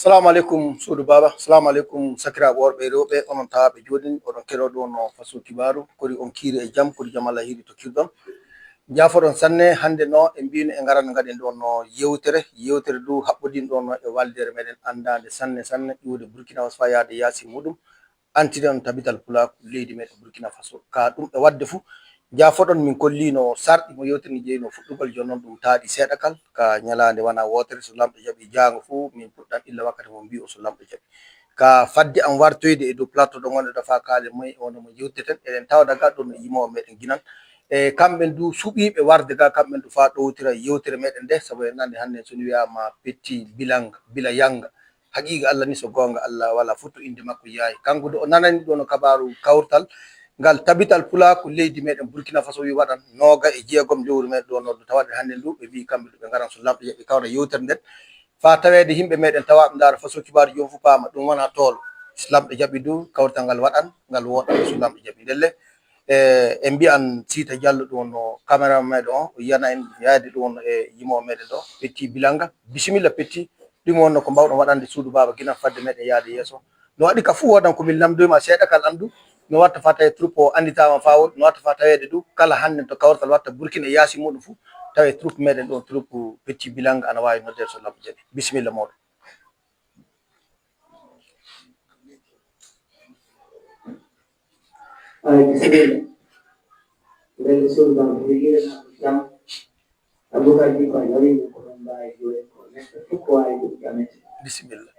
Assalamu alaikum suudu baba, assalamu alaikum sakiraɓe worɓe e rewɓe, onon tawaɓe joɗini oɗon keɗoɗo no faso kibaru kodi on kiiri e jaam kodi jaam Allah hiiri to kirɗon jafoɗon sanne. Hande no e mbino e ngaran gaɗen ɗo no yewtere du haɓɓodin ɗo no e waldere meɗen andade sanne ƴiwde Burkina Faso fa yaade yaasi muɗum antide on tabital pulaku leydi meɗen Burkina Faso ka ɗum e wadde fu jafoɗon min kollino sarɗi mo yewtere ni jeyno fuɗɗugol joni noon ɗum taaɗi seeɗa kal ka ñalande wana wotere so lamɗo jaɓi jango fu min puɗɗan illa wakkati mo mbi o so lamɗo jaɓi ka fadde am wartoyde e dow plateau ɗo gonɗo fa kaale moy ono mo jewteten eɗen tawa daga ɗon no yimowo meɗen guinan e kamɓen du suɓiɓe warde ga kamɓen du fa ɗowtira yewtere meɗen nde saabu en nande hannde so wiyama petti bila yanga haqiqa Allah ni so gonga Allah wala foto inde makko yayi kanko do o nanani ɗo no kabaru kawrtal ngal tabital pulaku leydi meɗen Burkina Faso wi waɗan 26 lewru meɗen ɗo noddo tawaɗe hannde ndu ɓe wi kamɓe ɓe ngaran so lamɗo jaɓi kawra yewtere nden fa tawede yimɓe meɗen tawaɓe ndaara faso kibaru jom fu paama ɗum wona toolo so lamɗo jaɓi du kawrtal ngal waɗan ngal woɗɗa so lamɗo jaɓi ndelle e mbiyan Sita Diallo ɗo no caméra meɗen o yiyana en yaade ɗon e yimowo meɗen ɗo Petti Bilanga bisimilla Petti ɗum wonno ko mbawɗon waɗande suudu baba guinan fadde meɗen yaade yeeso no waɗi ka fu wodan komin lamdoyma seeɗa kal andu no watta fa tawe troupe o anditama fa woɗ no watta fa tawede du kala hande to kawrtal watta Burkina yaasi muɗum fu tawe troupe meɗen ɗon troupe Petti Bilanga ana wawi noddede so lamɗo jaɓi bisimilla moɗon. Bismillah.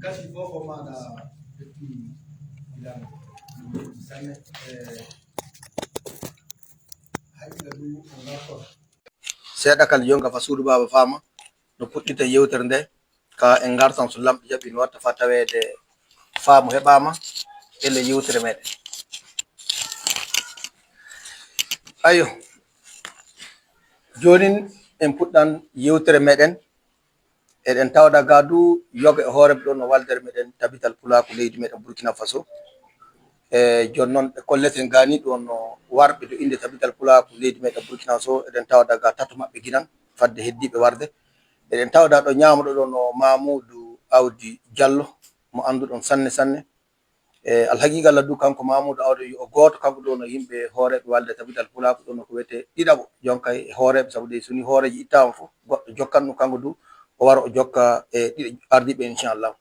Kasi fofo maɗa hetti ilan sanne haqiqa du o garto seeɗa kala jonka fa suudu baba fama no puɗɗita yewtere nde ka en gartan so lamɗo jaɓi no watta fa tawede faamu heɓama ele yewtere meɗen. Ayo jonin en puɗɗan yewtere meɗen eɗen tawɗa ga du yoga e hoorem ɗo no waldere meɗen tabital pulaku leydi meɗen Burkina Faso joni noon ɓe kolleten gani ɗo no warɓe to inde tabital pulaku leydi meɗen Burkina Faso eɗen tawɗa ga tato maɓɓe guinan fadde heddiɓe warde eɗen tawɗa ɗo ñamoɗo ɗo no Mamoudou Awdi Diallo mo anduɗon sanne sanne alhaqiqa Allah du kanko Mamoudou Awdi o goto kanko ɗo no yimɓe hooreɓe walde tabital pulaku ɗo no ko wiyete ɗiɗaɓo jonka e hooreɓe saabu de soni hooreji ittama fof goɗɗo jokkan ɗum kanko du o wara o jokka e ɗiɗo ardiɓe inchallah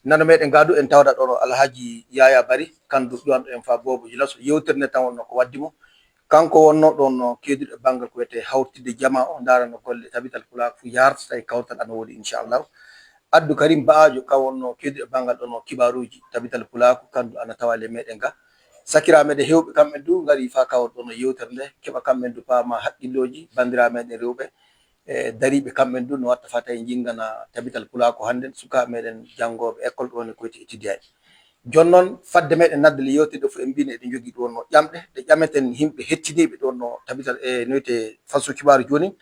nano meɗen gadu en tawda ɗo Alhaji Yaya Bari kandu ƴuwanɗo en fa Bobo Djilasso yewtere nde tan wonno ko waddimo kanko wonno ɗon no keduɗo banggal ko wiyete hawtide jama o darano golle tabital pulaku fu yartata e kawtal ana woodi inchallah addu Karim Baajo ka wonno keduɗo banggal ɗo no kibaruji tabital pulaku kandu ana tawa le meɗen ga sakira meɗen hewɓe kamɓe du ngari fa kawol ɗo no yewtere nde keɓa kamɓen du pama haqqilloji bandira meɗen rewɓe dariɓe kamɓen du no watta fa tawi jingana tabital pulaku hande sukaɓe meɗen jangoɓe école ɗo ne ko wiyete étudiant joni noon fadde meɗen nadde le yewtede fof en mbino eɗen jogui ɗo no ƴamɗe ɗe ƴameten himɓe hettiniɓe ɗo no tabital no wiyete faso kibaru joni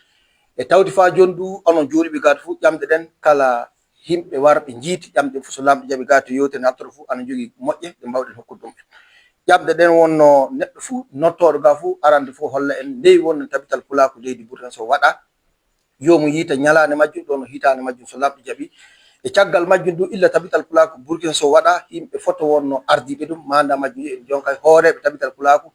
e tawti fa joni du onon juriɓe gata fof ƴamɗe ɗen kala himɓe warɓe jiiti ƴamɗe fof so lamɗo jaaɓi gata yewtere nattoto fof ana jogui moƴƴe ɗe mbawɗen hokkude ɗum ƴamɗe ɗen wonno neɗɗo fof nottoɗo ga fof arande fof holla en ndewi wonno tabital pulaku leydi Burkina so waɗa yomu yiita ñalande majjum ɗo no hitande majjum so lamɗo jaaɓi e caggal majjum du illa tabital pulaku Burkina so waɗa yimɓe foto wonno ardiɓe ɗum manda majjum en jonka hooreɓe tabital pulaku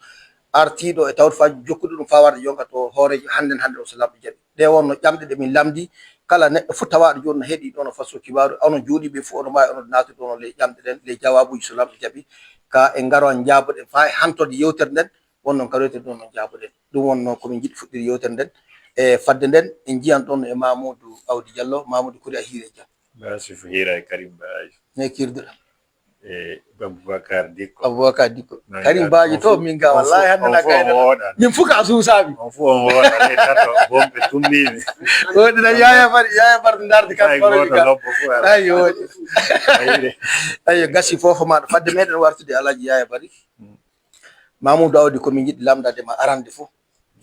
artiɗo e tawde fa jokkude ɗum fa warde jonka to hooreji hande o so lamɗo jaaɓi ɗe wonno ƴamɗe ɗe min lamdi kala neɗɗo fof tawaɗo joni no heeɗi ɗo no fasso kibaru onon jooɗiɓe fof ono mbawi onon natude ɗo le ƴamɗe ɗen le jawabuji so lamɗo jaaɓi ka en garoan jaaboɗen fa e hantode yewtere nden wonnon ka rewte ɗon no jaaboɗen ɗum wonno komin jiɗi fuɗɗide yewtere nden e fadde nden en jiyan ɗon e Mamoudou Awdi Diallo Mamoudou Kori a hiire jam Basif hira Karim Baji ne kirduɗa Aboubacar Dikko Karim Baji to min ga wallahi hande na kayda min fuka suusaɓe on fu on woɗa le tato bomɓe tummimi woɗina yaya bar darde kam ayi woɗi ayi gasi fofo maɗa fadde meɗen wartude Alhaji Yaya Bari Mamoudou Awdi komin jiɗi lamdadema arande fof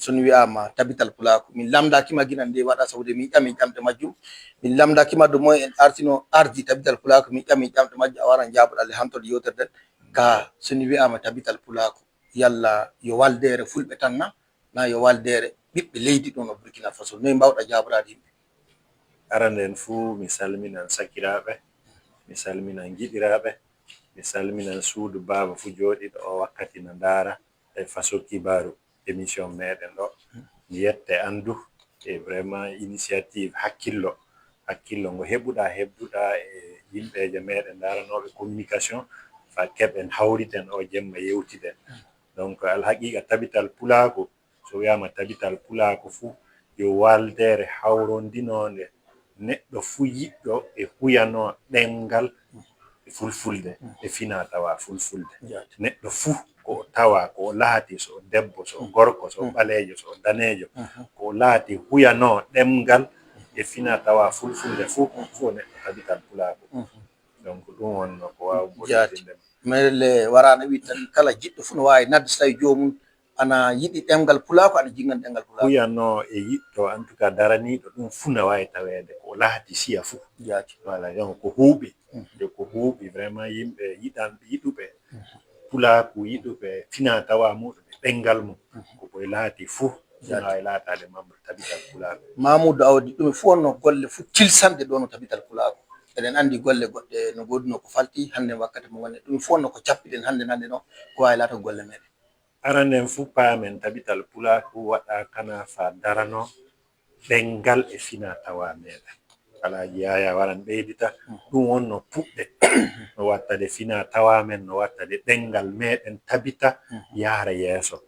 sono wiyama tabital pulaku min lamdakima guinan nde waɗa sawde min ƴami ƴamɗe majjum min lamdakima do moy en artino ardi tabital pulaku min ƴami ƴamɗe majjum a waran jaboɗa le hantode yewtere nden ka sono wiyama tabital pulaku yalla yo waldere fulɓe tan na yo waldere ɓiɓɓe leydi ɗo no Burkina Faso noy mbawɗa jaborade yimɓe arande en fuu mi salminan sakiraɓe mi salminan giɗiraɓe mi salminan suudu baba fu joɗiɗo o wakkati no ndara e faso kibaru émission meɗen ɗo mi yette andu e vraiment initiative hakkillo ngo heɓuɗa e yimɓeje meɗen daranoɓe communication fa keɓen hawriten o jemma yewtiden donc alhaqiqa tabital pulaku so wiyama tabital pulaku fu yo waldere hawrondinode neɗɗo fu yiɗɗo e huyano ɗengal fulfulde e fina tawa fulfulde neɗɗo fu ko tawa ko laati so debbo so gorko so ɓalejo so danejo ko laati huyano ɗemgal e fina tawa fulfulde fu neɗɗo tabital pulaku donc ɗum wonno ko wawɓoɗinde mele warano wi tan kala jiɗɗo fu no wawi nadde so tawi jomum ana yiɗi ɗemgal pulaku ana jingan ɗemgal pulaku huyano e yiɗɗo en tout cas daraniɗo ɗum fu no wawi tawede ko laati siya fu voilà donc ko huuɓi ko huuɓi vraiment yimɓe yiɗuɓe pulaku yiɗuɓe fina tawa muɗum ɗengal mum koye laati fu no wawi latade membre tabital pulaku Mamoudou Awdi ɗum fu wonno golle fu tilsanɗe ɗo no tabital pulaku eɗen andi golle goɗɗe no goduno ko falti hande wakkati mo woni ɗum fu wonno ko cappiɗen hande ɗo ko wawi laata golle meɗen aranen fu paamen tabital pulaku waɗa kana fa darano ɗengal e fina tawa meɗen alaji yaya waran ɓeydita ɗum wonno puɗɗe no wattade fina tawa men no wattade ɗengal meɗen tabita yahra yeeso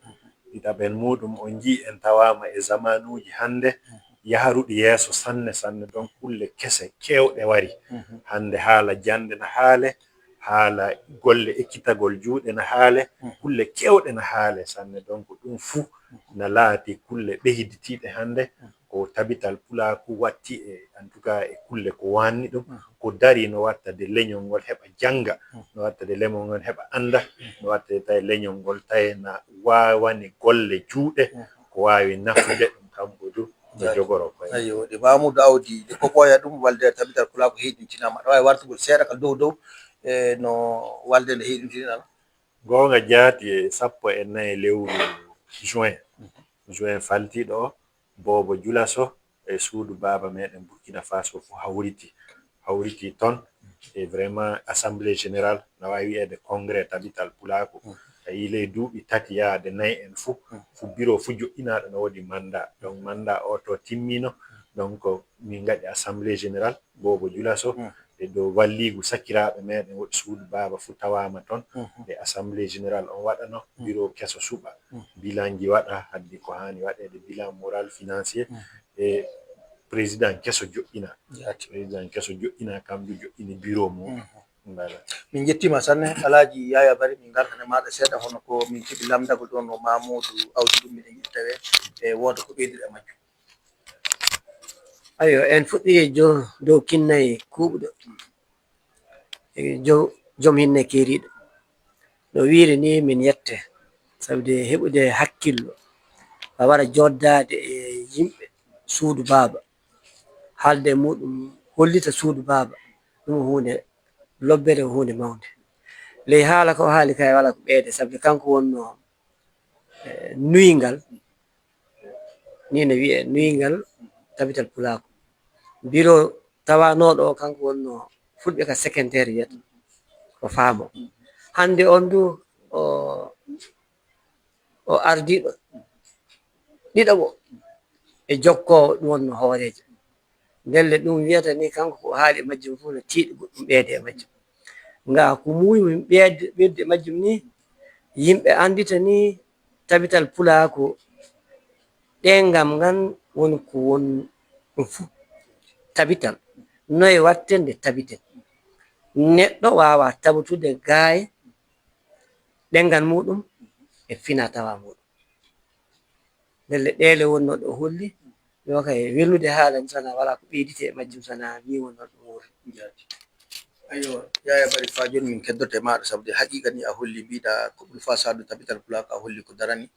ɗiɗaɓel muɗum on ji en tawama e zamanuji hande yahruɗi yeeso sanne sanne donc kulle kese kewɗe wari hande haala jande na haale haala golle ekkitagol juuɗe na haale kulle kewɗe na haale sanne donc ɗum fuu na laati kulle ɓeyditiɗe hande ko tabital pulaku watti e en tout cas e kulle ko wanni ɗum ko dari no wattade leñol ngol heɓa janga no wattade leñol ngol heɓa anda no wattade tawi leñol ngol tawi na wawani golle juuɗe ko wawi nafude ɗum kamɓe du no jogoro koye ayo ɗe Mamoudou Awdi ɗe koɓoya ɗum walde tabital pulaku heɗintinama aɗa wawi wartugol seeɗa ka dow dow e no walde nde heɗintinama gonga jaati e 14 lewru juin faltiɗo o Bobo Dioulasso e suudu baba meɗen Burkina Faso fu hawriti ton e vraiment assemblée générale no wawi wi'ede congrès tabital pulaku tawi ley duuɓi tati yaade 4 en fu bureau fu joƴƴinaɗo no woodi mandat donc mandat o to timmino donc min gaɗi assemblée générale Bobo Dioulasso e dow walligu sakiraɓe meɗen woɗi suudu baba fu tawama ton e assemblée générale on waɗano bureau keso suɓa bilan ji waɗa haddi ko hani waɗede bilan moral financier e président keso joƴƴina kamɓe joƴƴini bureau mum min jettima sanne Alaji Yaya Bari min gartane maɗa seeɗa hono ko min keeɓi lamdago ɗon no Mamoudou Awdi ɗum miɗen yiɗi tawe e wooda ko ɓeydiɗa majjum ayo en fuɗɗi dow kinnayi kuuɓɗo joom hinne keeriɗo no wiiri ni min yette sabude heɓude hakkillo a wara joddade e yimɓe suudu baaba haalde e muɗum hollita suudu baaba ɗum hunde lobbere hunde mawde ley haala ko haali kay wala ko ɓeyde sabude kanko wonno nuyingal ni no wiye nuyingal tabital pulaku biro tawanoɗo o kanko wonno fulɓe ka secrétaire wiyata ko faamo hande on du o ardiɗo ɗiɗaɓo e jokkowo ɗum wonno hoorejo ndelle ɗum wiyata ni kanko ko haali e majjum fof no tiiɗi goɗɗum ɓeyde e majjum nga ko muuymi ɓeyde e majjum ni yimɓe andita ni tabital pulaku ɗengam ngan woni ko won ɗum fuu tabital noye watten nde tabiten neɗɗo wawa tabtude gaaye ɗengal muɗum e fina tawa muɗum ndelle ɗele wonno ɗo holli yo kay welnude haalani sana wala ko ɓeydite e majjum sana ni wonno ɗum wori ayo Yaya Bari fa joni min keddote maɗa sabude haqiqa ni a holli mbiɗa ko ɓuri fa sadu tabital pulaku a holli ko darani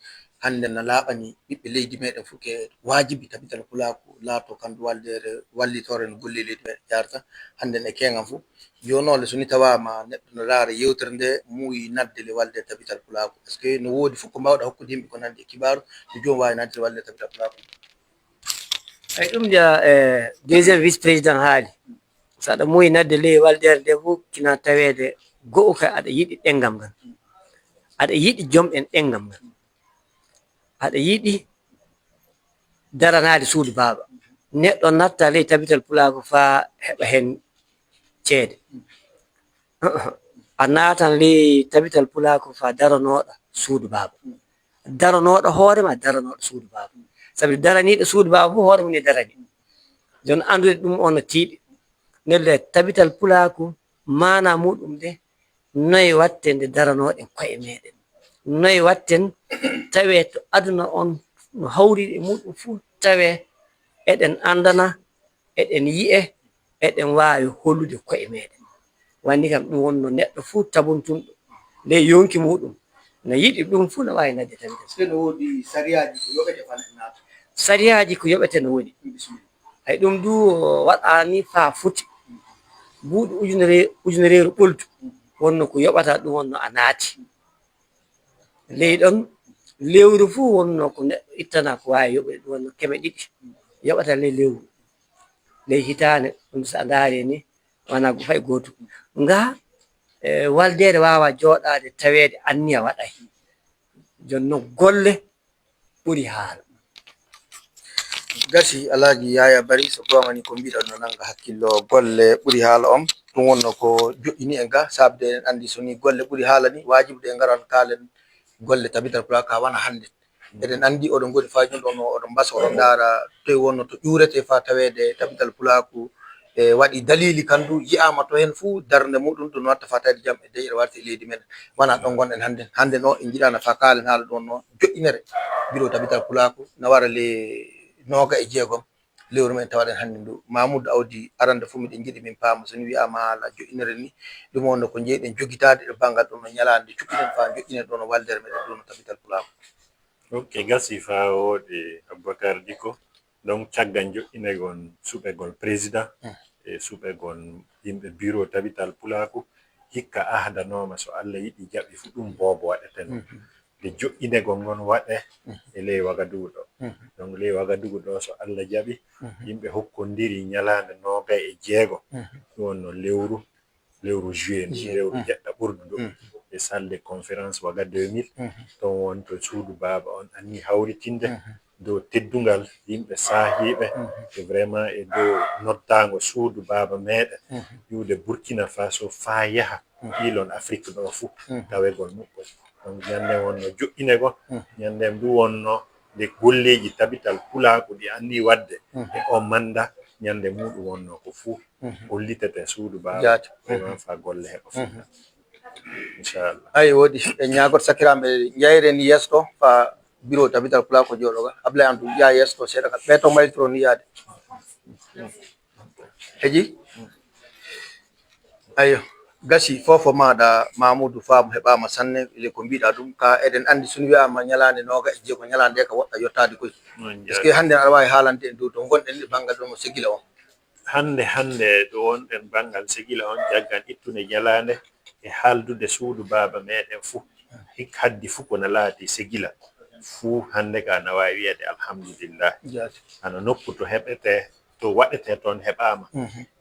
hande no laaɓani ɓiɓɓe leydi meɗen fof ke wajibi tabital pulaku laato kamɓe waldere wallitore no golle leydi meɗen jarata hande e kengan fof jonole so ni tawama neɗɗo no laara yewtere nde muuyi nadde le walde tabital pulaku est ce que no woodi fof ko mbawɗa hokkude yimɓe ko nandi e kibaru no jomum wawi nadde walde tabital pulaku ay ɗum ja deuxiéme vice président haali saɗa muuyi nadde ley waldere nde fof kina tawede go'o ka aɗa yiɗi ɗengam ngal aɗa yiɗi jomɗen ɗengam ngal aɗa yiɗi daranade suudu baaba neɗɗo natta ley tabital pulaku fa heɓa hen ceede a naatan ley tabital pulaku fa daranoɗo suudu baaba daranoɗo hoorema daranoɗo suudu baaba sabi daraniɗo suudu baaba fof hoore mum ne darani joni andude ɗum on no tiiɗi nelle tabital pulaku mana muɗum de noye watte nde daranoɗen koye meɗen noye watten tawe to aduna on no hawriɗe e muɗum fuu tawe eɗen andana eɗen yi'e eɗen wawi hollude koye meɗen wanni kam ɗum wonno neɗɗo fuu tabuntunɗo ley yonki muɗum no yiɗi ɗum fuu no wawi nadde tabital so no woodi sariyaji ko yoɓete fana naata sariyaji ko yoɓete no woni hay ɗum du waɗani fa futi buuɗi ujunereeru ɓoltu wonno ko yoɓata ɗum wonno a naati ley ɗon lewru fuu wonno ko neɗɗo ittana ko wawi yoɓude ɗum wonno 200 yoɓata ley lewru ley hitande ɗum sa daari ni wona fay goto nga waldede wawa jooɗade tawede anniya waɗay jonno golle ɓuri haala. Gasi Alhaji Yaya Bari so gomani ko mbiɗa no nanga hakkillo golle ɓuri haala on ɗum wonno ko joƴƴini en ga sabde en andi so ni golle ɓuri haala ni wajibu ɗe garan kalen golle tabital pulaka ka wana hande eɗen andi oɗon goni fa joni ɗon oɗon mbasa oɗon ndaara toye wonno to ƴurete fa tawede tabital pulaku e waɗi dalili kandu yi'ama to hen fuu darde muɗum ɗum watta fa tawde jaam e deyre warti leydi meɗen wana ɗon gonɗen hande no en jiɗano fa kalen haala ɗon no joƴƴinere bureau tabital pulaku na wara le 26 lewru men tawaɗen hannde ndu Mamoudou Awdi arande fof miɗen jiɗi min paama so ni wiyama haala joƴƴinere ni ɗum wonno ko jeyɗen jogitade e banggal ɗum no ñalande cuɓɓinen fa joƴƴinen ɗo no waldere meɗen ɗo no tabital pulaku. Ok, gasi fa woɗe Aboubacar Dicko donc caggal joƴƴinegol suɓegol président e suɓegol yimɓe bureau tabital pulaku hikka ahdanoma so Allah yiɗi jaɓi fu ɗum bobo waɗeten de joƴƴinegol ngon waɗe e ley Wagadugu ɗo donc ley Wagadugu ɗo so Allah jaɓi yimɓe hokkondiri ñalande 26 ɗum wonno lewru juillet lewru jeɗɗa ɓurdu ɗo e salle de conférence Waga 2000 ton wonto suudu Baba on anni hawritinde dow teddungal yimɓe sahiɓe e vraiment e dow noddago suudu Baba meɗen yude Burkina Faso fa yaha ilon Afrique ɗo fuu tawegol muɓɓol donc ñande wonno joƴƴinegol ñande ndu wonno nde golleji tabital pulaku ɗi anni wadde e o manda ñande muɗum wonno ko fuu hollitete suudu Baba vraiment fa golle heɓa fuu inchallah. Ay woɗi e ñagol sakiraɓe jayren yesto fa bureau tabital pulaku joɗoga Ablaye Antou ya yesto seeɗa ka ɓeeto maytoro ni yaade heji ayo gasi fofo maɗa Mamoudou Fam heɓama sanne ile ko mbiɗa ɗum ka eɗen andi soni wiyama ñalande 26 ko ñalande ka woɗɗa yottade koy est ce que hande aɗa wawi haalande en dow to gonɗen ɗi banggal ɗon o segila on hande ɗo wonɗen banggal segila on jaggan ittude ñalande e haaldude suudu Baba meɗen fuu hik haddi fuu kono laati segila fuu hande ka na wawi wiyede alhamdulillah ana nokku to heɓete to waɗete toon heɓama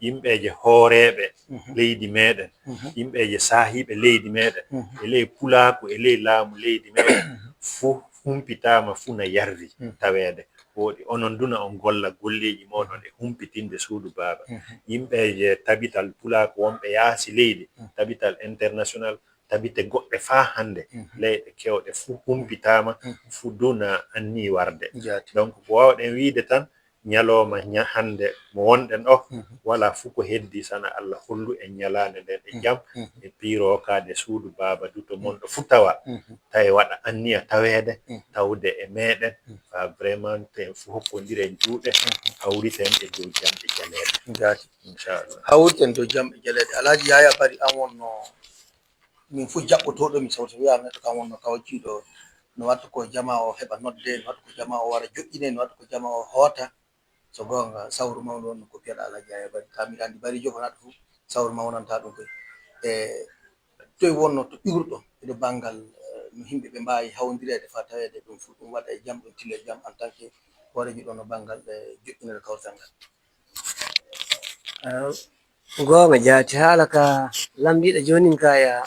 yimɓeje hooreɓe leydi meɗen yimɓeje sahiɓe leydi meɗen e ley pulaku e ley laamu leydi meɗen fuu humpitama fuu na yardi tawede woɗi onon duna on golla golleji moɗon e humpitinde suudu Baba yimɓeje tabital pulaku wonɓe yaasi leydi tabital international tabite goɗɗe fa hande leyɗe kewɗe fuu humpitama fuu duna anni warde donc ko wawɗen wiide tan ñaloma hande mo wonɗen ɗo wala fuu ko heddi sana Allah hollu en ñalande nden e jam e piiro kade suudu Baba duto monɗo fuu tawa tawi waɗa anniya tawede tawde e meɗen fa vraiment ten fuu hokkodiren juuɗe hawriten e dow jam e jaleɗe inchallah hawriten dow jam e jaleɗe Alhaji Yaya Bari an wonno min fuu jaɓɓotoɗomi sawto wiya neɗɗo kam wonno kawjiɗo no watta ko jama o heɓa nodde no watta ko jama o wara joƴƴine no watta ko jama o hoota so gonga sawru mawɗo on ko piyaɗa Alhaji Yaya Bari ka mbiɗa andi Bari jogonaɗo fuu sawru mawnanta ɗum koy e toye wonno to ƴurɗo eɗo banggal no yimɓe ɓe mbawi hawdirede fa tawede ɗum fu ɗum waɗa e jam ɗum tille jam en tant que hooreji ɗo no banggal joƴƴinere kawtal ngal gonga jaati haala ka lamdiɗo jonin kaya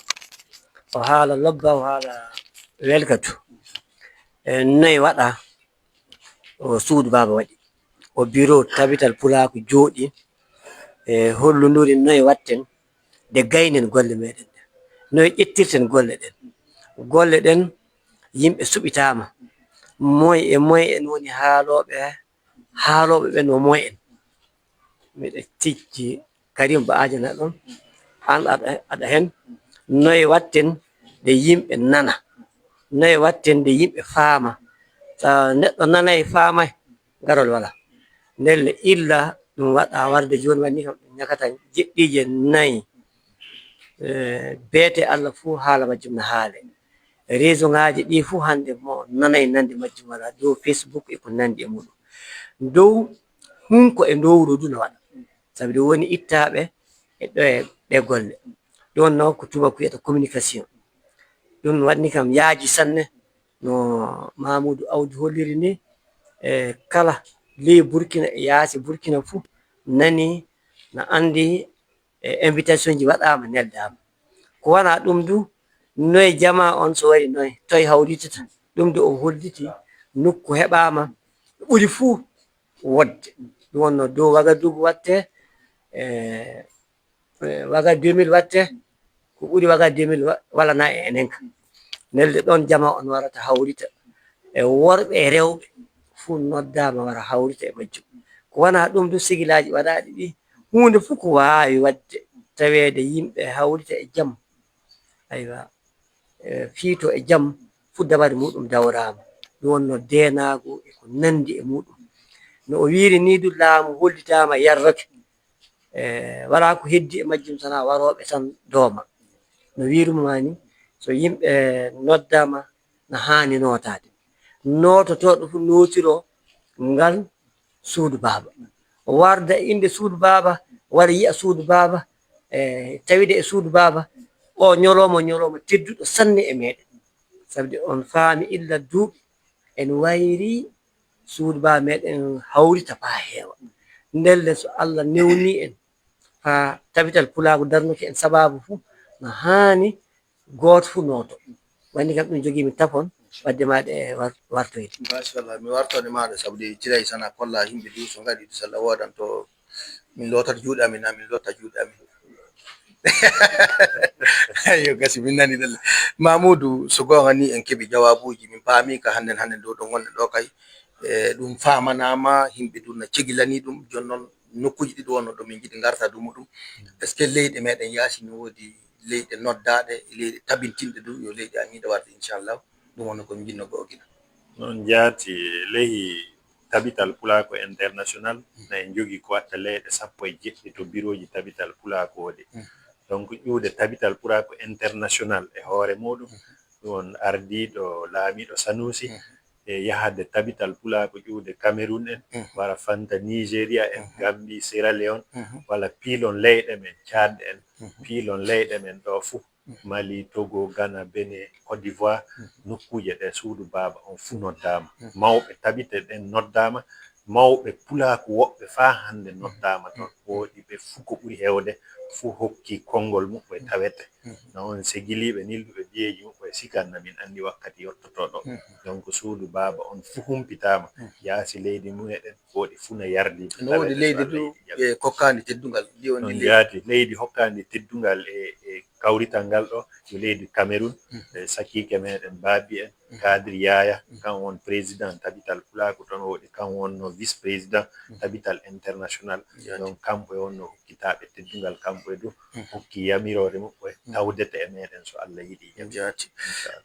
o haala lobba o haala welkatu nayi waɗa o suudu Baba waɗi o bureau tabital pulaku jooɗi e holluduri noye watten de gaynen golle meɗen ɗe noye ƴettirten golle ɗen yimɓe suɓitama moye e moye en woni haaloɓe ɓen o moye en miɗa tijji Karim Ba ajana ɗon an aɗa hen noye watten de yimɓe nana noye watten de yimɓe faama sa neɗɗo nanayi faamay garol wala ndelle illa ɗum waɗa warde joni wanni kam ɗum ñakata jeɗɗije 4 beete Allah fuu haala majjum no haale réseau ngaji ɗi fuu hande mo nanayi nande majjum wala dow Facebook e ko nandi e muɗum dow hunko e dow wuro du no waɗa sabi ɗum woni ittaɓe e ɗo e ɗe golle ɗon noon ko tubaku wiyata communication ɗum wanni kam yaaji sanne no Mamoudou Awdi holliri ni e kala ley Burkina e yaasi Burkina fuu nani no andi e invitation ji waɗama neldama ko wana ɗum du noye jama on so wari noye toye hawritata ɗum de o holliti nokku heɓama ɓuri fuu wodde ɗum wonno dow Wagadugu watte waga 2000 watte ko ɓuri waga 2000 walana e enen ka nelde ɗon jama on warata hawrita e worɓe e rewɓe fuu noddama wara hawrita e majjum ko wona ɗum du sigilaji waɗaɗi ɗi hunde fuu ko wawi wadde tawede yimɓe hawrita e jaam aywa fiito e jaam fu dabare muɗum dawrama ɗum wonno denago e ko nandi e muɗum no o wiri ni du laamu hollitama yarrake wala ko heddi e majjum sana waroɓe tan dooma no wirumama ni so yimɓe noddama no hani notade nototoɗo fu notiro ngal suudu baba o warda e inde suudu baba wara yiya suudu baba tawide e suudu baba o ñoloma tedduɗo sanne e meɗen sabde on faami illa duuɓi en wayri suudu baba meɗen hawrita fa heewa ndelle so Allah newni en ha tabital pulago darnuki en sababu fuu no hani goto fu noto wandi kam ɗum jogimi tapon wadde maɗe e wartoyde machallah mi wartode maɗa sabude ciray sana kolla yimɓe du so gaɗi so Allah wodan to min lotata juuɗe amin na min lotta juuɗe amin yo gasi min nani ɗelle Mamoudou so gonga ni en keeɓi jawabuji min paami ka hannden ɗo ɗo gonɗen ɗo kay ɗum famanama yimɓe du no cegilani ɗum jonnon nokkuji ɗiɗi wonno ɗo min jiiɗi garta du muɗum est ce que leyɗe meɗen yaasi no woodi leyɗe noddaɗe leyɗe tabintinɗe du yo leyɗe amiɗa warde inchallah ɗum wonno komin jinno googina non jaati lehi tabital pulako international na en jogi ko watta leyɗe 17 to biroji tabital pulako wode donc ƴuude tabital pulako international e hoore muɗum ɗum ardiɗo laamiɗo Sanusi e yahade tabital pulako ƴuude Cameroon en wara fanta Nigeria en Gambie Sierra Leone wala piilon leyɗe men Tchad en piilon leyɗe men ɗo fuu Mali Togo Ghana Benin Côte d'Ivoire nokkuje ɗe suudu baba on fuu noddama mawɓe tabite ɗen noddama mawɓe pulako woɓɓe fa hande noddama toon woɗi ɓe fuu ko ɓuri hewde fuu hokki konngol muɓɓe tawete no on segiliɓe nilduɓe biyeji muɓɓe sikanna min andi wakkati yottotoɗo donc suudu baba on fuu humpitama yaasi leydi mumeɗen woɗi fuu no yardi no woodi leydi du ɓe kokkandi teddungal ndi on non jaati leydi hokkandi teddungal e kawrital ngal ɗo yo leydi Cameroon sakike meɗen baabi en Kadri Yaya kan won président tabital pulako toon woɗi kan wonno vice président tabital international donc kamɓe wonno hokkitaɓe teddungal kamɓe du hokki yamirore muɓɓe tawdete e meɗen so Allah yiɗi jam jaati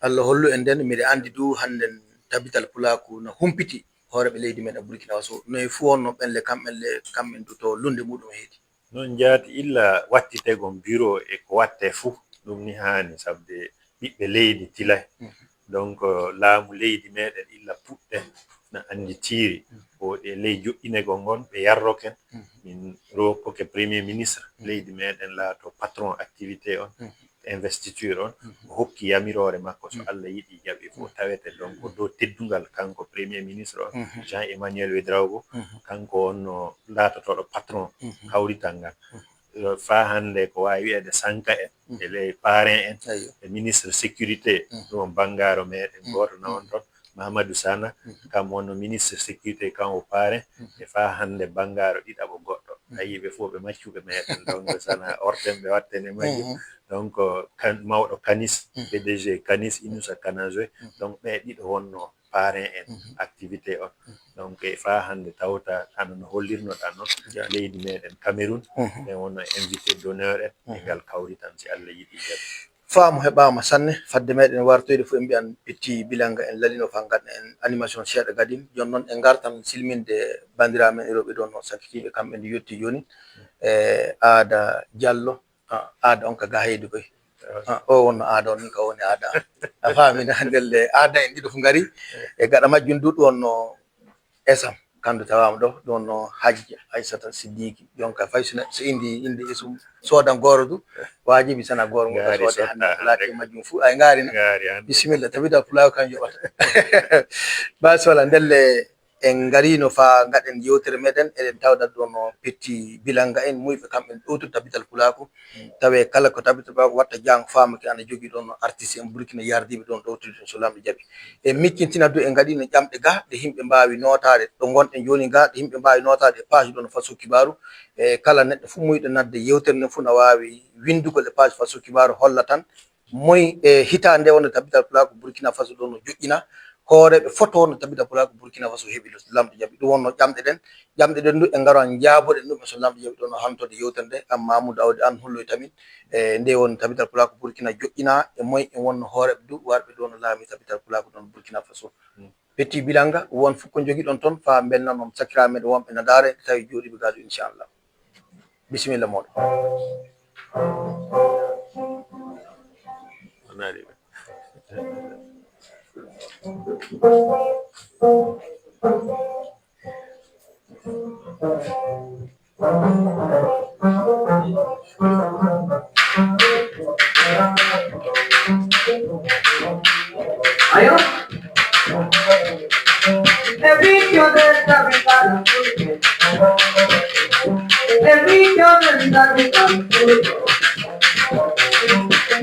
Allah hollu en nden miɗe andi du hannden tabital pulako no humpiti hooreɓe leydi meɗen Burkina Faso noye fuu wonno ɓenle kamɓen du to lunde muɗum heedi non jaati illa wattitegon bureau e ko watte fuu ɗum ni hani sabde ɓiɓɓe leydi tilay donc laamu leydi meɗen illa puɗɗe no anditiri woɗi e ley joƴƴinegol ngon ɓe yarroken min rokkoke premier ministre leydi meɗen laato patron activité on investiture on hokki yamirore makko so Allah yiɗi jaɓi fo tawete donc dow teddungal kanko premier ministre on Jean Emmanuel Ouédraogo kanko wonno laatotoɗo patron kawrital ngal fa hande ko wawi wi'ede Sanka en e ley parrain en e ministre sécurité ɗum bangaro meɗen goto na on ɗon Mahamadou Sana kam wonno ministre sécurité kan o parrain e fa hande bangaro ɗiɗaɓo goɗɗo ayiɓe fof ɓe maccuɓe meɗen donc sana orten ɓe watten e majjum donc kan mawɗo Kanis PDG Kanis Inoussa Kanazoe donc ɓe ɗiɗo wonno parrain en activité on donc e fa hande tawta hano no hollirnoɗa noon leydi meɗen Cameroun ɓe wonno invité d'honneur en e ngal kawritan si Allah yiɗi jaɓi faamu heɓama sanne fadde meɗen wartoyde fof en mbiyan petti bilanga en lalino fa gaɗna en animation seeɗa gadin jon noon en gartan silminde bandiraɓe men e rewɓe ɗon no sakkiɓe kamɓe nde yetti joni Aada Diallo aada on ka ga heydi koy o wonno aada on min ka woni aada a faamina ndelle aada en ɗiɗo fo ngari e gaɗa majjum du ɗum wonno Esam kandu tawama ɗo ɗum wonno Hajja Aissata Siddiqui jonka fay so indi isum soodan gooro du wajibi sana gooro ngo soode hande laati majjum fu ay ngaari na bisimilla tabita pulaw kan joɓata basi wala ndelle en garino fa gaɗen yewtere meɗen eɗen tawda ɗo no petti bilanga en muyɓe kamɓe ɗowtu tabital pulaku tawe kala ko tabital pulaku watta jang famake ana jogui ɗon no artiste en burkina yardiɓe ɗon ɗowtude so lamɗo jaaɓi e miccintina du en gaɗino ƴamɗe ga ɗe yimɓe mbawi notade ɗo gonɗen joni ga ɗe yimɓe mbawi notade e page ɗo no faso kibaru e kala neɗɗo fu muyɗo nadde yewtere nden fu na wawi windugol e page faso kibaru holla tan moy e hitande wonde tabital pulaku burkina faso ɗo no joƴƴina hooreɓe foto no tabital pulaku burkina faso heeɓi ɗo lamɗo jaaɓi ɗum wonno ƴamɗe ɗen du en garan jaaboɗen ɗum so lamɗo jaaɓi ɗo no hamtode yewtere nde am mamoudou awdi an holloy tamin e nde won tabital pulaku burkina joƴƴina e moy en wonno hooreɓe du warɓe ɗo no laami tabital pulaku ɗon burkina faso petti bilanga won fof ko jogui ɗon toon fa belnan on sakiraɓe meɗen wonɓe nadare tawi jooɗiɓe gaɗo inchallah bisimilla moɗon Ayo. Every other time every other time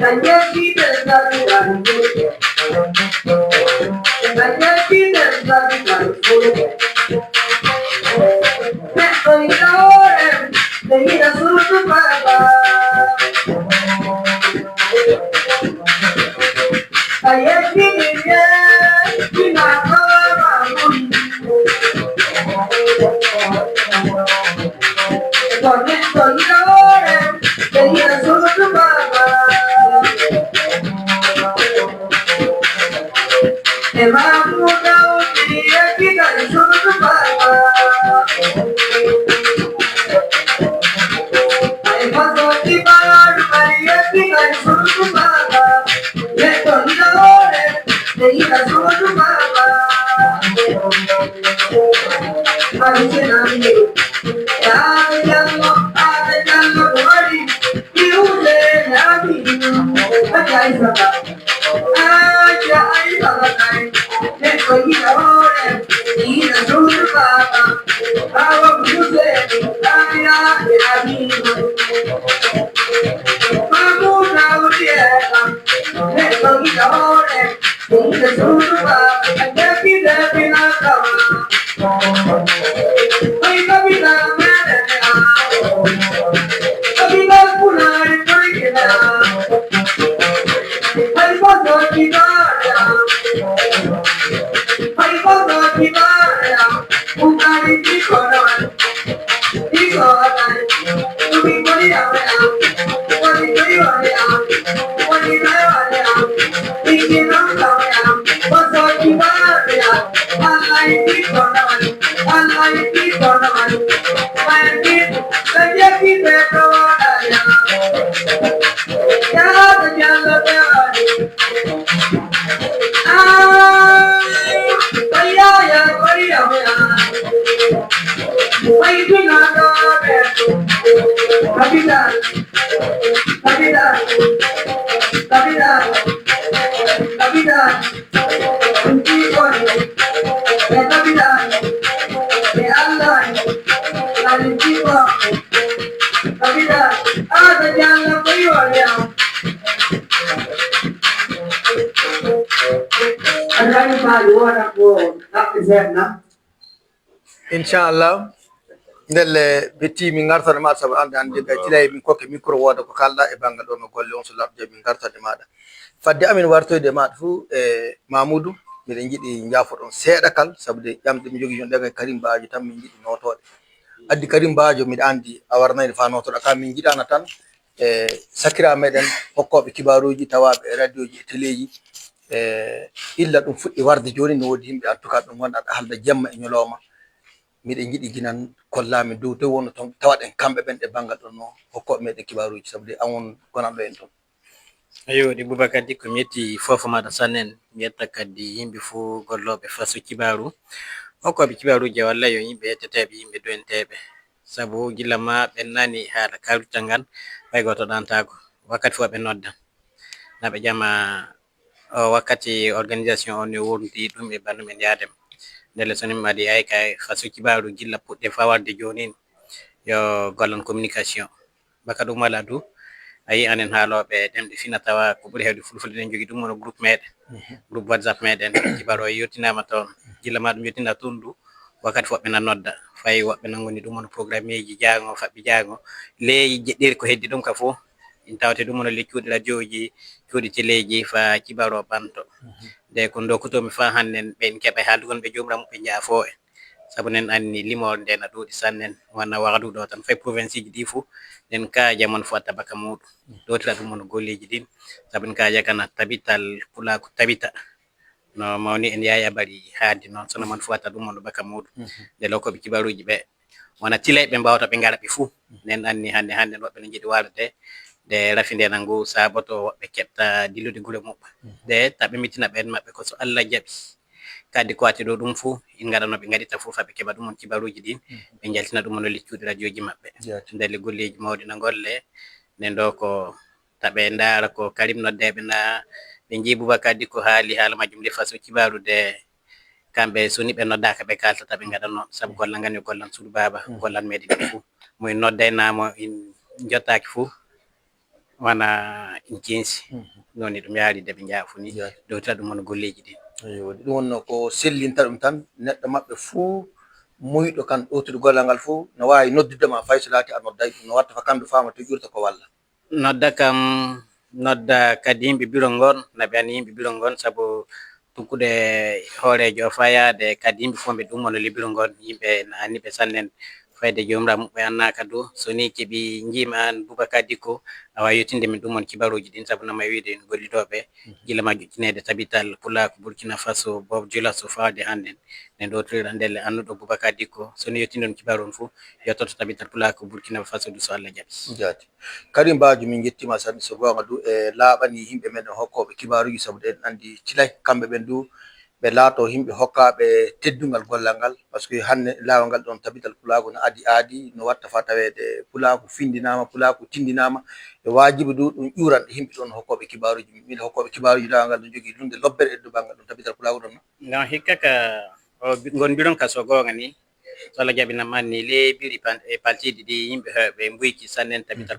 and yet he does not and yet he does not so you know they need a super I yet he did you not so you know they need a super inchallah ndelle betti min gartade maɗa saabu ande hande ga tilay min kokke micro woda ko kalɗa e banggal ɗo no golle on so lamɗo jaaɓi min gartade maɗa fadde amin wartoyde maɗa fou e mamoudou miɗen jiiɗi jaafoɗon seeɗa kal saabu de ƴamde mi jogui jon ɗega karim bajo tan min jiiɗi notode addi karim bajo miɗa andi a warnayde fa notoɗa ka min jiiɗano tan e sakiraɓe meɗen hokkoɓe kibaruji tawaɓe e radio ji e télé ji illa ɗum fuɗɗi warde joni no wodi yimɓe en tout cas ɓe gonɗaɗa halda jemma e ñalawma miɗen jiiɗi guinan kollami dow te wonno toon tawaɗen kamɓe ɓen ɗe banggal ɗon no hokkoɓe meɗen kibaruji saabu de an won gonanɗo en toon ayo Boubacar di ko mi yetti fofo maɗa sannen mi yetta kadi yimɓe fo golloɓe faso kibaru hokkoɓe kibaruji walla yo yimɓe yetteteɓe yimɓe doyenteɓe saabu gila ma ɓen nani haala kalrutal ngal ɓay goto ɗantako wakkati fo ɓe noddan naɓe ƴama wakkati organisation on ne wondi ɗum e bandu men yadem ndelle soni madi ay kay faso kibaru gilla puɗɗe fawarde joni yo gollon communication baka ɗum wala du ayi anen haaloɓe ɗemɗe fina tawa ko ɓuuri hewde fulfulde ɗen jogui ɗum wono groupe meɗen groupe whatsapp meɗen kibaru o yettinama toon gilla ma ɗum yettina toon du wakkati woɓɓe nan nodda fayi woɓɓe nan goni ɗum wono programme ji jango faɓɓi jango ley jeɗɗiri ko heddi ɗum ka fo in tawte ɗum wono le cuuɗi radio ji cuuɗi téléji fa kibaru o ɓanto nde ko dokkutomi fa hannen ɓen keeɓa haaldugon ɓe jomiramu ɓe jaafo en saabu nen anni limol nde na ɗuuɗi sannen wona wahdu ɗo tan fay province ji ɗi fo nen kaaja mon fo watta baka muɗum dotira ɗum wono golleji ɗin saabu en kaaja kana tabital pulaku tabita no mawni en yaya bari haadi noon sono mon fo watta ɗum wono baka muɗum nde lokkoɓe kibaruji ɓe wona tilayɓe mbawta ɓe ngara ɓe fuu nen anni hande woɓɓe no jiiɗi walde nde rafi nde nangu saboto woɓɓe keɓta dillude guure muɓɓe nde taɓe mittina ɓen maɓɓe ko so Allah jaaɓi kadi ko wati ɗo ɗum fuu in gaɗano ɓe gaɗita foof haɓe keɓa ɗum on kibaruji ɗin ɓe jaltina ɗum ono liccuɗi radio ji maɓɓe ndelle golleji mawɗi no golle nden ɗo ko taɓe ndaara ko karim noddeɓe na ɓe jii Boubacar Dicko haali haala majjum nde façon kibaru de kamɓe soni ɓe noddaka ɓe kaltata ɓe gaɗano saabu golla ngan yo gollan suudu baba gollan meɗen ɗi fuu moye noddaynamo in jottaki fuu wana in kinsi noni ɗum yaari de ɓe jaafuni dowtira ɗum wono golleji ɗin eyo ɗum wonno ko sellinta ɗum tan neɗɗo maɓɓe fuu muyɗo kan ɗowtude gollal ngal fuu no wawi noddudema fay so laati a nodday ɗum no watta fa kamɓe fama to ƴurta ko walla nodda kam nodda kadi yimɓe biro ngon naɓe ani yimɓe biro ngon saabu tukkude hoorejo o fayade kadi yimɓe fo ɓe ɗum wono le biro ngon yimɓe no anniɓe sannen fayde jomiramu ɓe annaka du soni keeɓi jiima an Boubacar Dicko awa yettinde min ɗum won kibaruji ɗin saabu nama wiide en gollidoɓe gila ma ƴoƴƴinede tabital pulaku Burkina Faso Bob Dioula so fawde hannden nden ɗo tirira ndelle annuɗo Boubacar Dicko soni yettinde on kibaru on fo yettoto tabital pulaku Burkina Faso du so Allah jaaɓi jaati kadi mbajo min gettima sanne so gonga du e laaɓani yimɓe meɗen hokkoɓe kibaruji saabu ɗen andi tilay kamɓe ɓen du ɓe laato yimɓe hokkaɓe teddugal gollal ngal par ce que hande laawol ngal ɗon tabital pulaku no aadi no watta fa tawede pulaku findinama pulaku tindinama e wajibi du ɗum ƴuran yimɓe ɗon hokkoɓe kibaruji min hokkoɓe kibaruji laawol ngal ɗon jogui lunde lobbere e bangal ɗum tabital pulaku ɗon non hikka ka o gon mbiɗon ka so gonga ni so Allah jaɓinam anni le biri e paltiɗi ɗi yimɓe ɓe mbuyki sannen tabital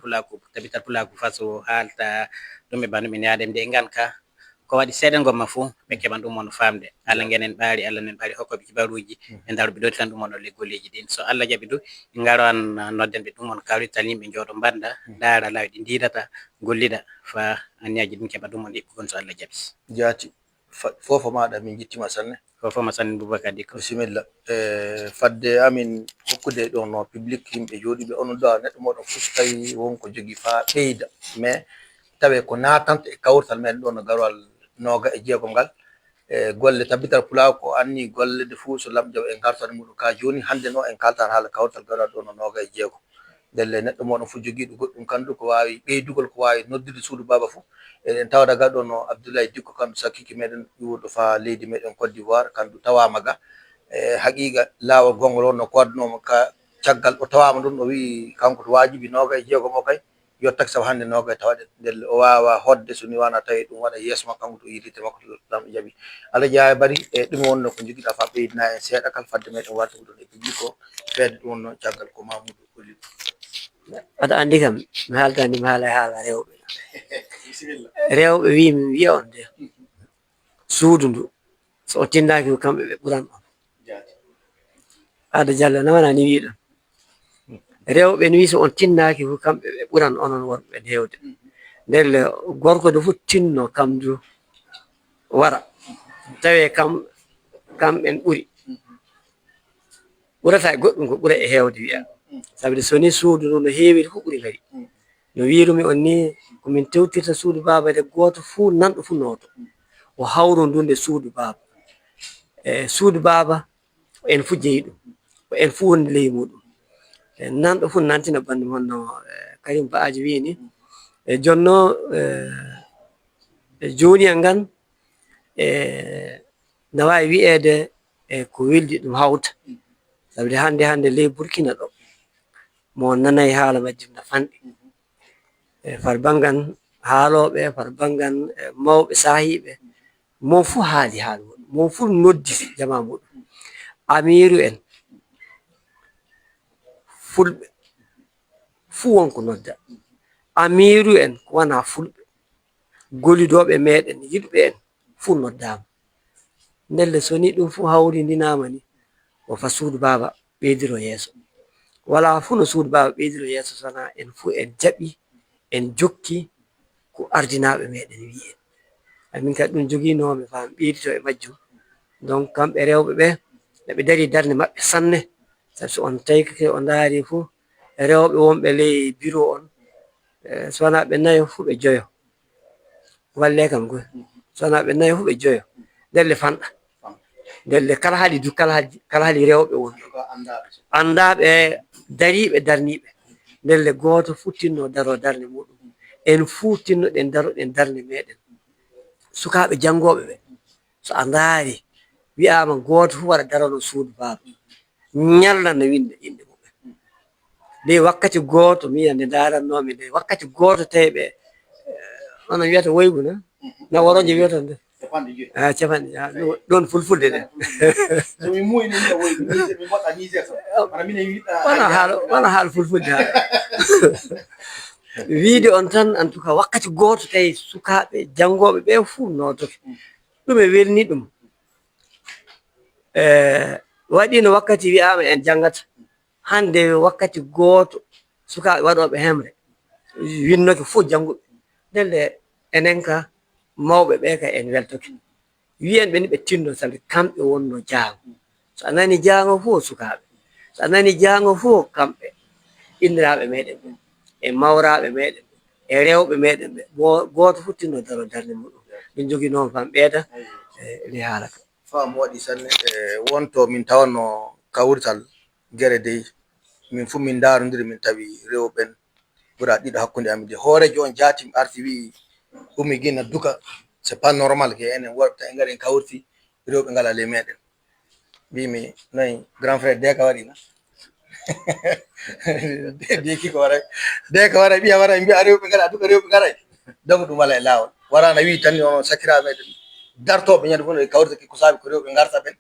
pulaku faso haalta ɗum e bandu min yaade nde ngan ka ko waɗi seeɗa gomma fuu ɓe keɓan ɗum wono famde Allah ngenen ɓaari Allah nen ɓaari hokkoɓe kibaruji e daaro ɓe ɗotiran ɗum wono le golleji ɗin so Allah jaɓi du ngaro an nodden ɓe ɗum won kawrital yimɓe jooɗo banda daara laawi ɗi diidata gollida fa anniyaji ɗum keɓa ɗum won ɗiɓɓugon so Allah jaɓi jaati fofo maɗa min jittima sanne fofoma sannen Boubacar Dicko bisimilla fadde amin hokkude ɗon no public yimɓe jooɗiɓe onon ɗo neɗɗo moɗon fof so tawi wonko jogui fa ɓeyda mais tawe ko natanta e kawrital meɗen ɗo no garwal noga e jeegom ngal e golle tabital pulaku ko anni gollede fuu so lamƴaw en gartani muɗum ka joni hande no en kaltan haala kawrital garwal ɗo no noga e jeegom ndelle neɗɗo moɗon fof joguiɗo goɗɗum kandu ko wawi ɓeydugol ko wawi noddude suudu baba fof eɗen tawda ga ɗo no Abdoulaye Dicko kamɓe sakkiki meɗen ƴuwɗo fa leydi meɗen Côte d'Ivoire kandu tawama ga e haqiqa laawol gongol on no kodnoma ka caggal o tawama ɗum o wi kanko to wajibi noga e jeegom o kay yottaki sabu hande noga e tawaɗe ndelle o wawa hodde soni wana tawi ɗum waɗa yeeso makko kanko to yirite makko to lamɗo jaaɓi Allah jaa bari e ɗum wonno ko joguiɗa fa ɓeydina en seeɗa kala fadde meɗen wartude ɗon e public o feede ɗum wonno caggal ko Mamoudou Olid aɗa andi kam mi haaldani mi haala haala rewɓe rewɓe wi min wiya on de suudu ndu so o tinnaki ko kamɓe ɓe ɓuran on Ada Diallo nawana ni wiɗon rewɓe ni wi so on tinnaki ko kamɓe ɓe ɓuran onon worɓe ɓen hewde ndelle gorko do fof tinno kam du wara tawe kamɓen ɓuri ɓurata e goɗɗum ko ɓura e hewde wiya sabi so ni suudu ndu no heewi fof ɓuri kadi no wirumi on ni komin tewtirta suudu baba de goto fuu nanɗo fuu noto o hawru ndunde suudu baba e suudu baba ko en fuu jeeyi ɗum ko en fuu woni ley muɗum e nanɗo fuu nantina ɓandu honno Karim Baaji wi ni e jonno e joniyal ngan no wawi wi'ede e ko wildi ɗum hawta sabi hande ley Burkina ɗo mo nanayi haala majjum no fanɗi e far bangan haaloɓe far bangan mawɓe sahiɓe mon fuu haali haala muɗum mon fuu noddi jama muɗum amiru en fulɓe fuu wonko nodda amiru en ko wana fulɓe gollidoɓe meɗen yiɗɓe en fuu noddama ndelle so ni ɗum fuu hawrindinama ni o fa suudu baba ɓeydiro yeeso wala fuu no suudu baba ɓeydiro yeeso sona en fuu en jaɓi en jokki ko ardinaɓe meɗen wi en amin kadi ɗum joguinomi fam ɓeydito e majjum donc kamɓe rewɓe ɓe ɓe dari darde maɓɓe sanne sabi so on taykake o ndaari fuu rewɓe wonɓe ley bureau on so wona ɓe nayo fuu ɓe joyo walle kam goy so wona ɓe nayo fuu ɓe joyo ndelle fanɗa ndelle kala haali du kala haali rewɓe won andaɓe dariɓe darniɓe ndelle goto fuu tinno daro darde muɗum en fuu tinnoɗen daroɗen darde meɗen sukaɓe jangoɓe ɓe so a ndaari wi'ama goto fuu waɗa darano suudu baba ñallana winde inde muɓe nde wakkati goto miya nde darannomi nde wakkati goto tawi ɓe onon wiyata woygu na woroje wiyata nde capanɗe ɗon fulfulde ɗen wona haal fulfulde ha wiide on tan en tout cas wakkati goto tawi sukaɓe jangoɓe ɓe fuu notoke ɗum e welni ɗum waɗino wakkati wiyama en jangata hande wakkati goto sukaɓe waɗoɓe hemre winnoke fof janguɓe ndelle enen ka mawɓe ɓe ka en weltoke wiyen ɓe ni ɓe tinno sabi kamɓe wonno jaango so a nani jaango fof sukaɓe so a nani jaango fof kamɓe inniraɓe meɗen ɓe e mawraɓe meɗen e rewɓe meɗen ɓe goto fof tinno daro darde muɗum min jogui noon fam ɓeeta li haala ka fam waɗi sanne wonto min tawanno kawrital guere dey min fu min darodiri min tawi rewɓen ɓura ɗiɗo hakkude amin de hoorejo on jaati mi arti wi ummi guina duka c'est pas normal ke enen worɓe en gari en kawriti rewɓe ngala ley meɗen mbimi nayi grand frère deka waɗina deki ko waray deka waray ɓiya waray mbiya rewɓe ngara duka rewɓe garay donc ɗum wala e lawol warana wi tan on sakiraɓe meɗen dartoɓe ñande fof no kawritake ko saabi ko rewɓe garta ɓen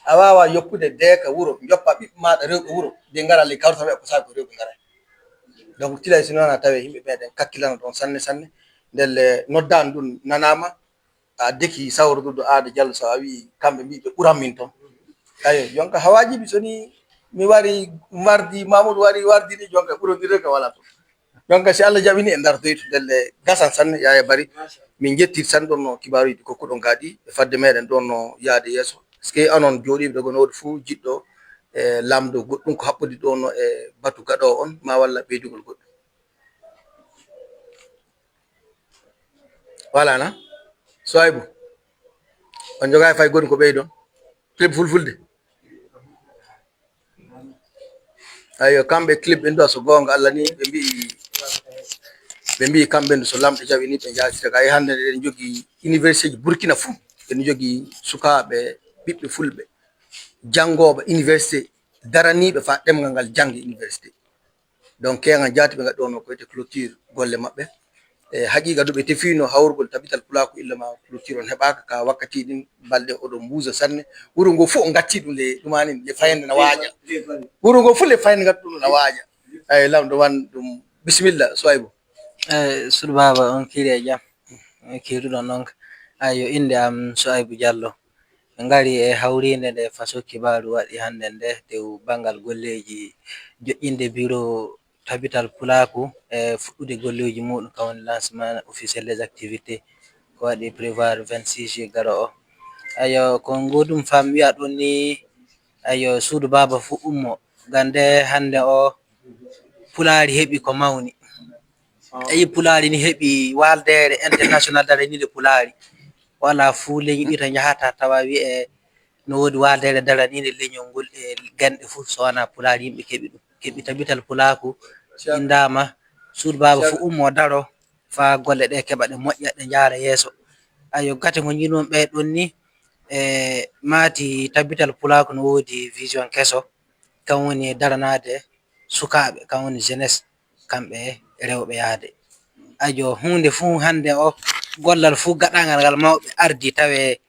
a wawa yoppude deka wuuro joppa ɓiɓɓe maɗa rewɓe wuuro de ngara ley kawritaɓe ko saabi ko rewɓe garay donc tilay si noon a tawi yimɓe meɗen kakkilana ɗon sanne sanne ndelle noddani ɗum nanama a deki sawrodudo aada diallo so a wi kamɓe mbi ɓe ɓuran min toon ayo jonka hawajiɓi soni mi wari mardi mamoudou wari wardini jonka ɓurodire ka wala toon jonka si Allah jaɓini en dartoyto ndelle gasan sanne yaya bari min jettit sanne ɗon no kibaruji kokkuɗon gaɗi e fadde meɗen ɗon no yaade yeeso par ce que onon joɗiɓe ɗo gonoɗo fou jiɗɗo e lamdo goɗɗum ko haɓɓodi ɗo no e batu gaɗo on ma walla ɓeydugol goɗɗum voilà na Sohaibou on joga fay goɗɗum ko ɓeydon clip fulfulde ayo kamɓe clip ɓen ɗo so gonga Allah ni ɓe mbi kamɓe ndu so lamɗo jaɓi ni ɓe jasira ka hande eɗen jogui université ji Burkina fou eɗen jogui sukaɓe ɓiɓɓe fulɓe jangoɓe université daraniɓe fa ɗemgal ngal jangde université donc kegal jati ɓe gaɗɗo no ko wiyete clôture golle mabɓe e haqiqa ɗo ɓe tefino hawrugol tabital pulaku illa ma clôture on heɓaka ka wakkati ɗin balɗe oɗon mbuusa sanne wuuro ngo fof o gatti ɗum le ɗumani le fayande na waaja wuuro ngo fof le fayande gatti ɗum na waaja eyi lamɗo wan ɗum bisimilla Sohaibou suɗu baba on kiiri e jaam kiiruɗon noon ayo inde am Sohaibou Diallo ɓe ngari e hawrinde nde faso kibaru waɗi hande nde dow banggal golleji joƴƴinde bureau tabital pulaku e fuɗɗude golleji muɗum kawoni lancement officiel des activités ko waɗi prévoir 26 juillet garo o ayo ko goɗum fam wiya ɗon ni ayo suudu baba fu ummo gande hande o pulaari heɓi ko mawni ayi pulaari ni heɓi waldere international daranide pulaari wala fuu leñi ɗi to jahata tawa wi'e no woodi waldere daranide leñol ngol e ganɗe fuu so wona pulaari yimɓe keɓi ɗum keɓi tabital pulaku indama suudu baba fu ummo daro fa golle ɗe keɓa ɗe moƴƴa ɗe jaara yeeso ayo gate ko jinon ɓe ɗon ni e maati tabital pulaku no woodi vision keso kam woni daranade sukaɓe kam woni jeunesse kamɓe rewɓe yaade ajo hunde fuu hande o gollal fuu gaɗagal ngal mawɓe ardi tawe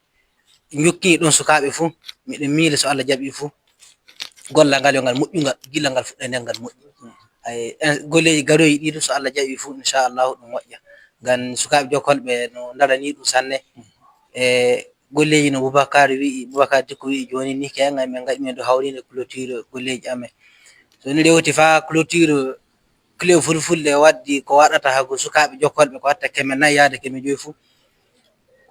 jokki ɗon sukaɓe fuu miɗen miila so Allah jaɓi fuu gollal ngal yo ngal moƴƴungal gila ngal fuɗɗa nden ngal moƴƴi ay golleji garoyi ɗiɗo so Allah jaɓi fuu inchallahu ɗum moƴƴa ngam sukaɓe jokkolɓe no darani ɗum sanne e golleji no Boubacar Dicko wi'i joni ni kegan min gaɗi min ɗo hawride clôture golleji amen so ni rewti fa clôture clé fulfulde waddi ko waɗata hago sukaɓe jokkolɓe ko watta 400 yaade 500 fuu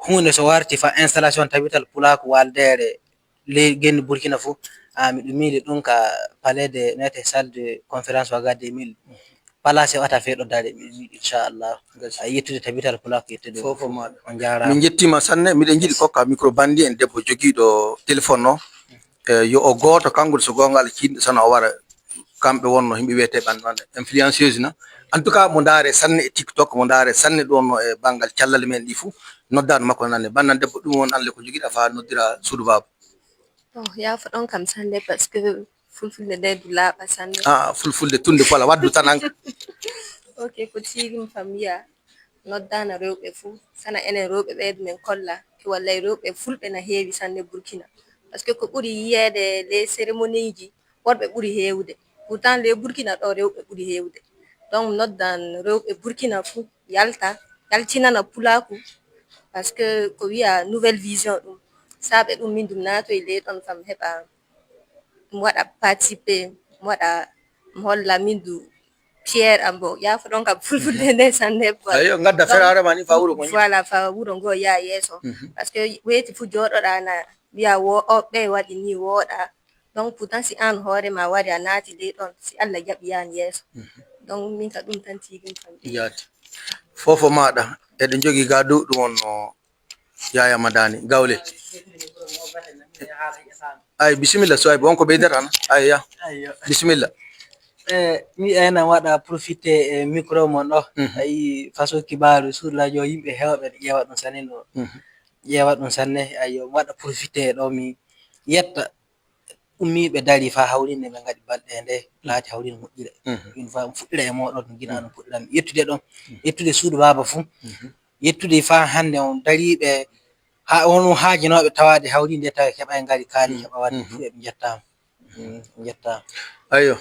hunde so warti fa installation tabital pulaku waldere genni Burkina fuu miɗo miili ɗum ka palais de nete salle de conférence Wagade mil place wata feeɗo dare miɗo miili inchallah yettude tabital pulaku yettude fofo maɗa on jarama min jettima sanne miɗen jiiɗi kokka micro bandi en debbo joguiɗo téléphone o yo o goto kanko so gonga Allah cinɗo sana o wara kamɓe wonno himɓe wiyete ɓanɗonde influenceuse na en tout cas mo daare sanne e TikTok mo daare sanne ɗon no e banggal cellal men ɗi fuu noddano makko nanne bannan debbo ɗum won Allah ko joguiɗa fa noddira suudu baba yaafo ɗon kam sannde par ce que fulfulde nde du laaɓa sannde fulfulde tunde pola waddu tan hanka ok ko tiirim fam wiya noddana rewɓe fuu sana enen rewɓe ɓeydu men kolla wallay rewɓe fulɓe na heewi sannde Burkina par ce que ko ɓuri yiyeede les cérémonie ji worɓe ɓuri heewde pourtant les Burkina ɗo rewɓe ɓuri heewde donc noddan rewɓe Burkina fuu yaltinana pulaku par ce que ko wiya nouvelle vision ɗum saaɓe ɗum min ɗum naatoye ley ɗon fam heɓa mi waɗa participer mi waɗa mi holla min du pierre am bo yaafo ɗon kam fulfulde nde sannde ayo gadda ferare ma ni fa wuro ko voilà fa wuro ngo yaa yeeso par ce que weeti fuu jooɗoɗa na wiya ɓe waɗi ni wooɗa donc pourtant si an hoorema wari a naati ley ɗon si Allah jaɓi yahan yeeso donc min ka ɗum tan tigum fam yaati fofo maɗa eɗen jogui ga dow ɗum on no Yaya Madani gawle ay bisimilla so ay wonko ɓeydata na ayya bisimilla mi ena waɗa profité e micro mon ɗo ayi façon kibaru suuɗlajo yimɓe hewɓe ƴeewa ɗum sanne no ƴeewa ɗum sanne ayo waɗa profité ɗo mi yetta ummiɓe dari fa hawrinde ɓe gaɗi balɗe nde laati hawrinde moƴƴire ɗum fa fuɗɗira e moɗon no guina no puɗɗirami yettude ɗon yettude suudu baba fuu yettude fa hande on dariɓe ha won haajinoɓe tawade hawrinde tawa keɓa ngari kaali heɓa wadde fu eɓe jettama jettama ayo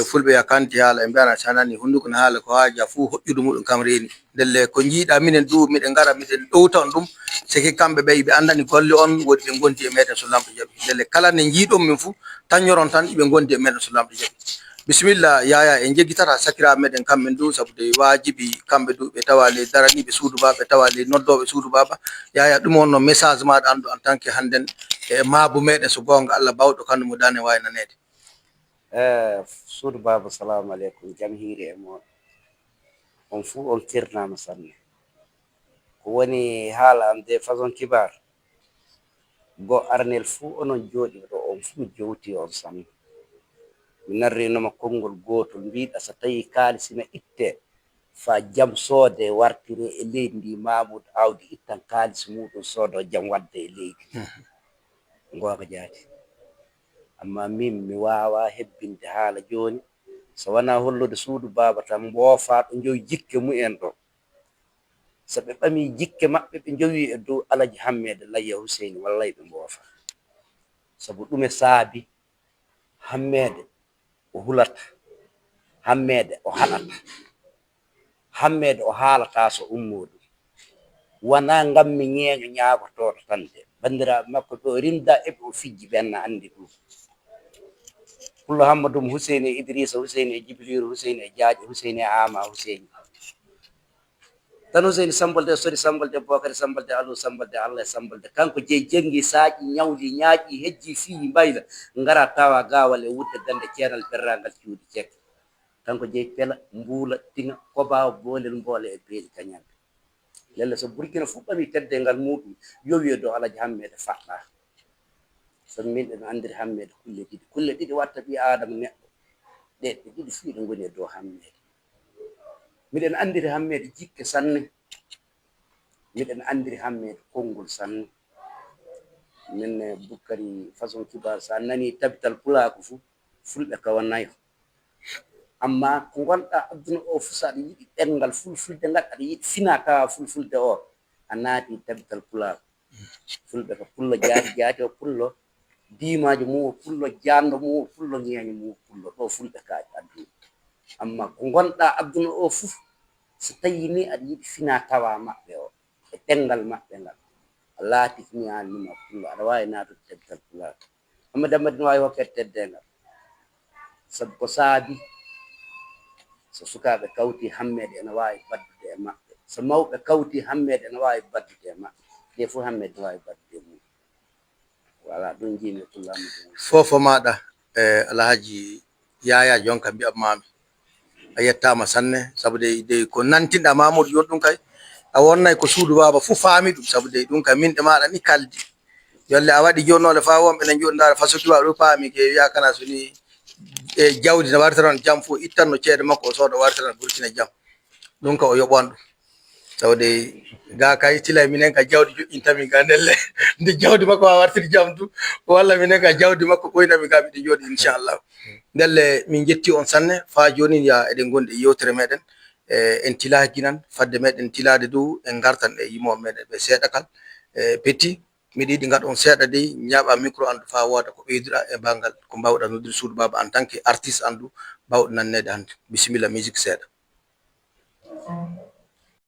fulɓe yakanti haala e mbiyana sanani hunduko no haala ko haaja fuu hoƴƴude muɗum kam reeni ndelle ko jiiɗa minen du miɗen ngara miɗen ɗowta on ɗum siki kamɓe ɓe ɓe andani golle on woodi ɓe gondi e meɗen so lamɗo jaaɓi ndelle kala ne jiiɗon min fuu tañoron tan ɓe gondi e meɗen so lamɗo jaaɓi bisimilla Yaya en jeggitata sakiraɓe meɗen kamɓe du saabu de wajibi kamɓe du ɓe tawa le daraniɓe suudu baba ɓe tawa le noddoɓe suudu baba Yaya ɗum on no message maɗa andu en tant que hannden e maabu meɗen so gonga Allah bawɗo kandu mo dane wawi nanede suudu baba salamu aleykum jam hiiri e moon on fuu on kirnama sanne ko woni haala am de façon kibar go arnel fuu onon jooɗi ɗo on fuu jowti on sanne mi narrinoma konngol gotol mbiɗa so tawi kaalisina itte fa jam soode wartire e leydi ndi Mamoudou awdi ittan kaalis muɗum soodo jam wadde e leydi gonga jaati amma min mi wawa hebbinde haala joni so wona hollude suudu baba tan mboofa ɗo jowi jikke mumen ɗo so ɓe ɓami jikke maɓɓe ɓe jowi e dow Alaji Hammede Layya Husseini wallay ɓe mboofa sabu ɗume saabi Hammede o hulata Hammede o haɗata Hammede o haalata so ummoɗum wona ngam mi ñeeño ñaagotoɗo tan de bandiraɓe makko ɓe o rimda eɓe o fijji ɓenna andi ɗum Pullo Hammadoum Husseini e Idrissa Husseini e Djibrilu Husseini e Diadio Husseini e Ama Husseini tan Husseini Sambalde sori Sambalde Bokari Sambalde Alou Sambalde Allah e Sambalde kanko jeyi janggi saaƴi ñawdi ñaaƴi hejji fii mbayla ngara tawa gawal e wudde gande ceernal berrangal cuuɗi cekke kanko jeyi pela mbuula tinga koba boolel mboole e beeli kañamɓe lelle so Burkina fuɗɗami teddengal muɗum yowi e dow Alaji Hammede faɗɗa sabu min ɗen andiri Hammede kulle ɗiɗi watta ɓi adama neɗɗo ɗe ɗiɗi fuu ɗe goni e dow Hammede miɗen andiri Hammede jikke sanne miɗen andiri Hammede konngol sanne min Boukary façon kibar sa nani tabital pulako fuu fulɓe kawa nayo amma ko gonɗa adduna o fuu saɗa yiɗi ɗemngal fulfulde ngal aɗa yiɗi fina kawa fulfulde o a naati tabital pulako fulɓe ko pullo jaati o pullo dimajo mum pullo jando mum pullo ngeño mum pullo ɗo fulɓe kaaji adduna amma ko gonɗa adduna o fuf so tawi ni aɗa yiɗi fina tawa maɓɓe o e ɗengal maɓɓe ngal a laati ni annima pullo aɗa wawi natude teddal pulaar amma damma dina wawi hokkede teddengal sabu ko saabi so sukaɓe kawti hammede ene wawi baddude e maɓɓe so mawɓe kawti hammede ene wawi baddude e maɓɓe te fof hammede ne wawi baddude e mum voilà ɗum jimi pullama fofo maɗa alhaji yaya jonka mbiyatmami a yettama sanne saabu de ko nantinɗa Mamoudou yon ɗum kay a wonnay ko suudu baba fof faami ɗum saabu de ɗum kay minɗe maɗa ni kaldi yolle a waɗi jonnole fa wonɓe ne jodɗa fasokiwa ɗo paami ke wiya kana soni e jawdi ne wartiran jam fof ittanno ceede makko o sooda wartiran Burkina jam ɗum ka o yoɓon ɗum tawde ga kay tila minen ka jawdi joƴƴintami ga ndelle nde jawdi makko ha wartiri jam du walla minen ka jawdi makko ɓoynami ga miɗe jooɗi inchallah ndelle min jetti on sanne fa joni ya eɗen gondi e yewtere meɗen en tilaki nan fadde meɗen tilade dow en gartan e yimoɓe meɗen ɓe seeɗa kal petti miɗa yiɗi gaɗa on seeɗa dey ñaaɓa micro andu fa wooda ko ɓeydira e bangal ko mbawɗa noddude suudu baba en tant que artiste andu mbawɗo nannede hannde bisimilla musique seeɗa